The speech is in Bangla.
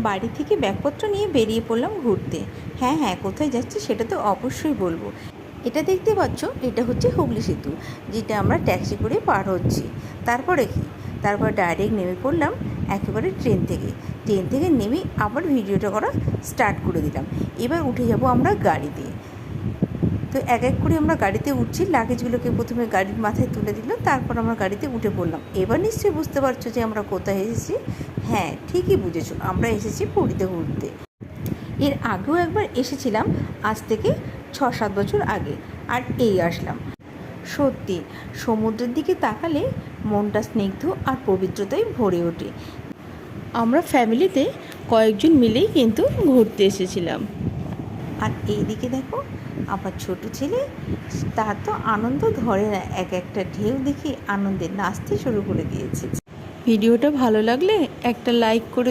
বাড়ি থেকে ব্যাগপত্র নিয়ে বেরিয়ে পড়লাম ঘুরতে। হ্যাঁ হ্যাঁ, কোথায় যাচ্ছি সেটা তো অবশ্যই বলবো। এটা দেখতে পাচ্ছ, এটা হচ্ছে হুগলি সেতু, যেটা আমরা ট্যাক্সি করে পার হচ্ছি। তারপরে কি, তারপর ডাইরেক্ট নেমে পড়লাম একেবারে ট্রেন থেকে নেমে আবার ভিডিওটা করা স্টার্ট করে দিলাম। এবার উঠে যাব আমরা গাড়িতে। তো এক এক করে আমরা গাড়িতে উঠছি, লাগেজগুলোকে প্রথমে গাড়ির মাথায় তুলে দিল, তারপর আমরা গাড়িতে উঠে পড়লাম। এবার নিশ্চয়ই বুঝতে পারছো যে আমরা কোথায় এসেছি। হ্যাঁ, ঠিকই বুঝেছো, আমরা এসেছি পুরীতে ঘুরতে। এর আগেও একবার এসেছিলাম, আজ থেকে 6-7 বছর আগে, আর এই আসলাম। সত্যি, সমুদ্রের দিকে তাকালে মনটা স্নিগ্ধ আর পবিত্রতায় ভরে ওঠে। আমরা ফ্যামিলিতে কয়েকজন মিলেই কিন্তু ঘুরতে এসেছিলাম। আর এই দিকে দেখো, আমার ছোট ছেলে, তার তো আনন্দ ধরে না, এক একটা ঢেউ দেখে আনন্দে নাচতে শুরু করে দিয়েছে। ভিডিওটা ভালো লাগলে একটা লাইক করে